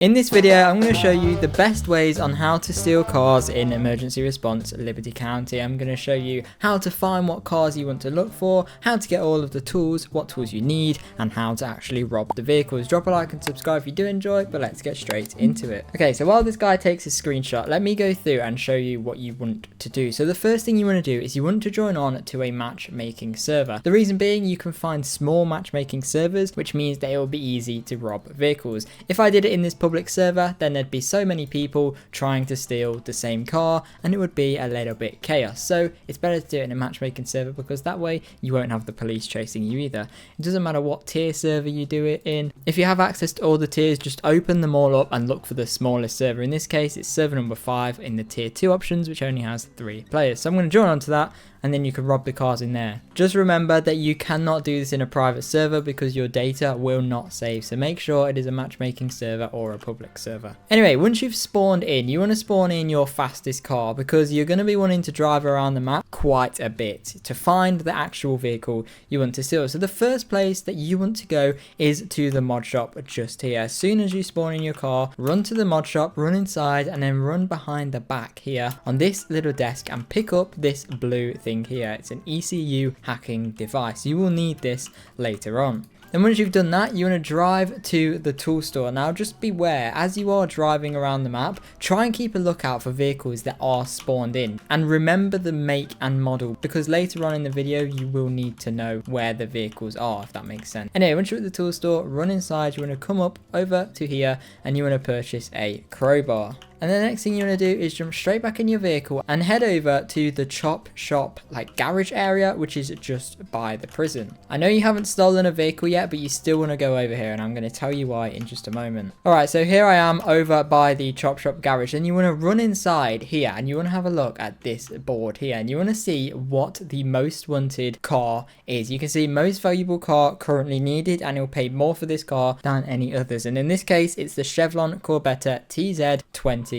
In this video, I'm going to show you the best ways on how to steal cars in Emergency Response Liberty County. I'm going to show you how to find what cars you want to look for, how to get all of the tools, what tools you need, and how to actually rob the vehicles. Drop a like and subscribe if you do enjoy, but let's get straight into it. Okay, so while this guy takes a screenshot, let me go through and show you what you want to do. So the first thing you want to do is you want to join on to a matchmaking server. The reason being, you can find small matchmaking servers, which means that it will be easy to rob vehicles. If I did it in this public server, then there'd be so many people trying to steal the same car and it would be a little bit chaos. So it's better to do it in a matchmaking server because that way you won't have the police chasing you either. It doesn't matter what tier server you do it in. If you have access to all the tiers, just open them all up and look for the smallest server. In this case, it's server number 5 in the tier 2 options, which only has 3 players. So I'm going to join onto that, and then you can rob the cars in there. Just remember that you cannot do this in a private server because your data will not save. So make sure it is a matchmaking server or a public server. Anyway, once you've spawned in, you want to spawn in your fastest car because you're going to be wanting to drive around the map quite a bit to find the actual vehicle you want to steal. So the first place that you want to go is to the mod shop just here. As soon as you spawn in your car, run to the mod shop, run inside, and then run behind the back here on this little desk and pick up this blue thing here. It's an ECU hacking device. You will need this later on. And once you've done that, you want to drive to the tool store. Now just beware, as you are driving around the map, try and keep a lookout for vehicles that are spawned in. And remember the make and model, because later on in the video, you will need to know where the vehicles are, if that makes sense. Anyway, once you're at the tool store, run inside, you want to come up over to here and you want to purchase a crowbar. And the next thing you want to do is jump straight back in your vehicle and head over to the chop shop garage area, which is just by the prison. I know you haven't stolen a vehicle yet, but you still want to go over here and I'm going to tell you why in just a moment. Alright, so here I am over by the chop shop garage, and you want to run inside here and you want to have a look at this board here and you want to see what the most wanted car is. You can see most valuable car currently needed, and it will pay more for this car than any others. And in this case, it's the Chevron Corvette TZ 2014.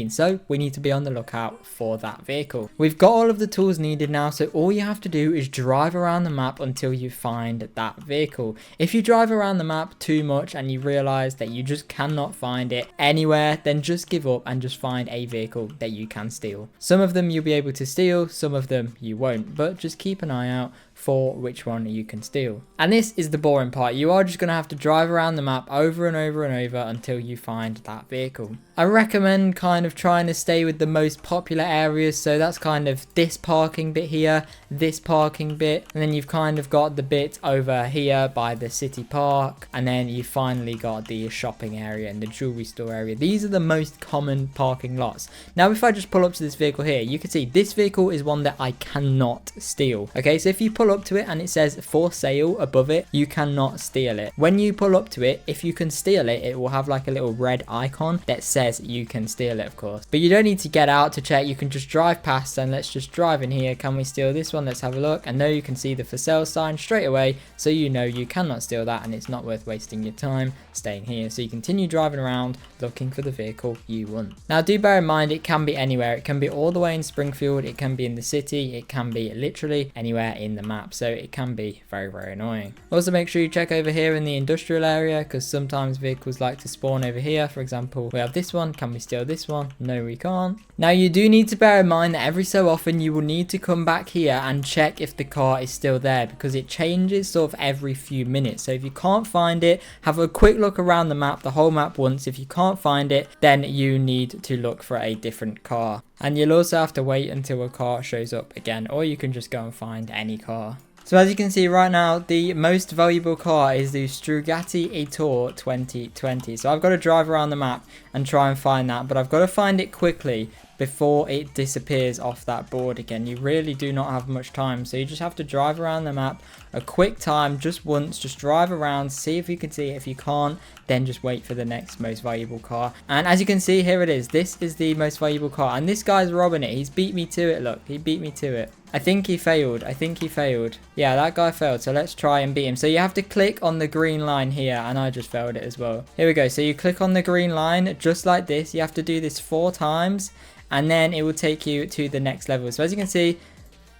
So we need to be on the lookout for that vehicle. We've got all of the tools needed now, so all you have to do is drive around the map until you find that vehicle. If you drive around the map too much and you realize that you just cannot find it anywhere, then just give up and just find a vehicle that you can steal. Some of them you'll be able to steal, some of them you won't, but just keep an eye out for which one you can steal. And this is the boring part. You are just going to have to drive around the map over and over and over until you find that vehicle. I recommend kind of trying to stay with the most popular areas, so that's kind of this parking bit here, this parking bit, and then you've kind of got the bit over here by the city park, and then you finally got the shopping area and the jewelry store area. These are the most common parking lots. Now if I just pull up to this vehicle here, you can see this vehicle is one that I cannot steal. Okay, so if you pull up to it and it says for sale above it, you cannot steal it. When you pull up to it, if you can steal it, it will have like a little red icon that says you can steal it, of course. But you don't need to get out to check, you can just drive past. And let's just drive in here. Can we steal this one? Let's have a look. And now you can see the for sale sign straight away, so you know you cannot steal that and it's not worth wasting your time staying here. So you continue driving around looking for the vehicle you want. Now do bear in mind, it can be anywhere. It can be all the way in Springfield, it can be in the city, it can be literally anywhere in the map, so it can be very, very annoying. Also make sure you check over here in the industrial area, because sometimes vehicles like to spawn over here. For example, we have this one. Can we steal this one? No, we can't. Now you do need to bear in mind that every so often you will need to come back here and check if the car is still there, because it changes sort of every few minutes. So if you can't find it, have a quick look around the map, the whole map once. If you can't find it, then you need to look for a different car. And you'll also have to wait until a car shows up again, or you can just go and find any car. So as you can see right now, the most valuable car is the Strugatti Ettore 2020. So I've got to drive around the map and try and find that, but I've got to find it quickly before it disappears off that board again. You really do not have much time, so you just have to drive around the map a quick time, just once. Just drive around, see if you can see it. If you can't, then just wait for the next most valuable car. And as you can see, here it is. This is the most valuable car, and this guy's robbing it. He's beat me to it. Look, he beat me to it. I think he failed. Yeah, that guy failed, so let's try and beat him. So you have to click on the green line here, and I just failed it as well. Here we go. So you click on the green line just like this. You have to do this 4 times, and then it will take you to the next level. So as you can see,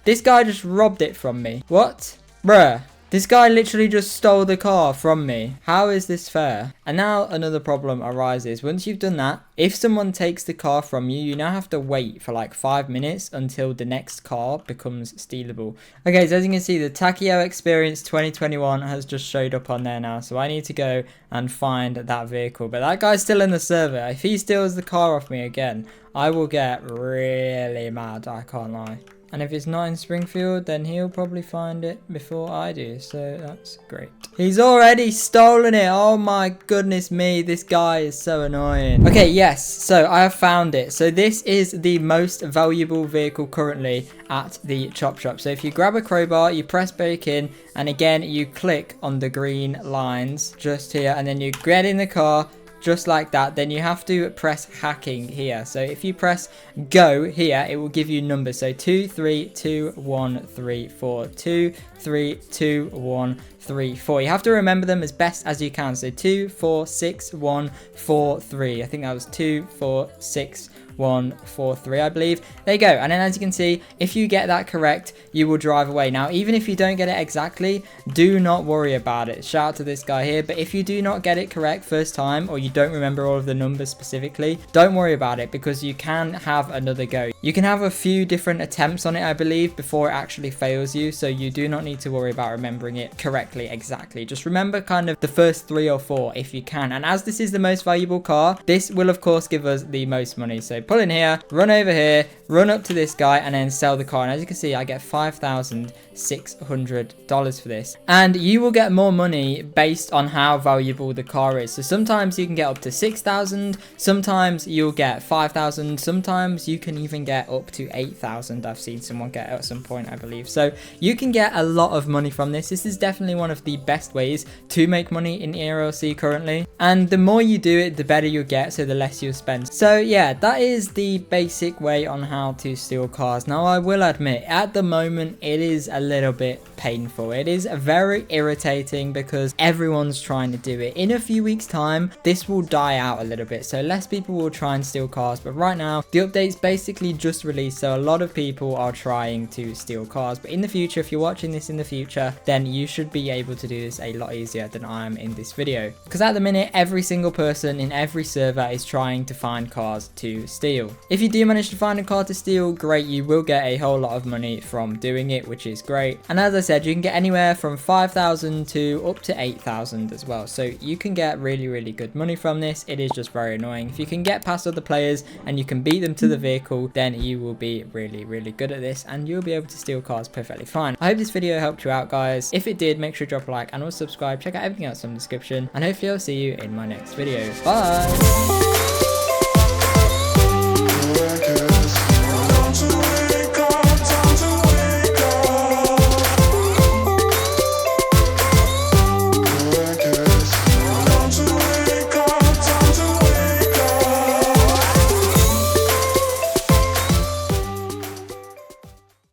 this guy just robbed it from me. What? Bruh. This guy literally just stole the car from me. How is this fair? And now another problem arises. Once you've done that, if someone takes the car from you, you now have to wait for like 5 minutes until the next car becomes stealable. Okay, so as you can see, the Takio Experience 2021 has just showed up on there now. So I need to go and find that vehicle. But that guy's still in the server. If he steals the car off me again, I will get really mad. I can't lie. And if it's not in Springfield, then he'll probably find it before I do. So that's great. He's already stolen it. Oh my goodness me. This guy is so annoying. Okay, yes. So I have found it. So this is the most valuable vehicle currently at the chop shop. So if you grab a crowbar, you press break in, and again, you click on the green lines just here, and then you get in the car. Just like that. Then you have to press hacking here. So if you press go here, it will give you numbers. So 2 3 2 1 3 4 2 3 2 1 3 4. You have to remember them as best as you can. So 2 4 6 1 4 3. I think that was 2 4 6 1 4 3, I believe. There you go. And then as you can see, if you get that correct, you will drive away. Now, even if you don't get it exactly, do not worry about it. Shout out to this guy here. But if you do not get it correct first time, or you don't remember all of the numbers specifically, don't worry about it, because you can have another go. You can have a few different attempts on it, I believe, before it actually fails you. So you do not need to worry about remembering it correctly exactly. Just remember kind of the first 3 or 4 if you can. And as this is the most valuable car, this will of course give us the most money. So pull in here, run over here, run up to this guy, and then sell the car. And as you can see, I get $5,600 for this. And you will get more money based on how valuable the car is. So sometimes you can get up to 6,000, sometimes you'll get 5,000, sometimes you can even get up to 8,000. I've seen someone get at some point, I believe. So you can get a lot of money from this. This is definitely one of the best ways to make money in ERLC currently. And the more you do it, the better you'll get, so the less you'll spend. So yeah, that is the basic way on how to steal cars. Now, I will admit, at the moment, it is a little bit painful. It is very irritating because everyone's trying to do it. In a few weeks' time, this will die out a little bit, so less people will try and steal cars. But right now, the update's basically just released, so a lot of people are trying to steal cars. But in the future, if you're watching this in the future, then you should be able to do this a lot easier than I am in this video. Because at the minute, every single person in every server is trying to find cars to steal. If you do manage to find a car to steal, great, you will get a whole lot of money from doing it, which is great. And as I said, you can get anywhere from 5,000 to up to 8,000 as well. So you can get really, really good money from this. It is just very annoying. If you can get past other players and you can beat them to the vehicle, then you will be really, really good at this, and you'll be able to steal cars perfectly fine. I hope this video helped you out, guys. If it did, make sure to drop a like and also subscribe. Check out everything else in the description, and hopefully I'll see you in my next video. Bye!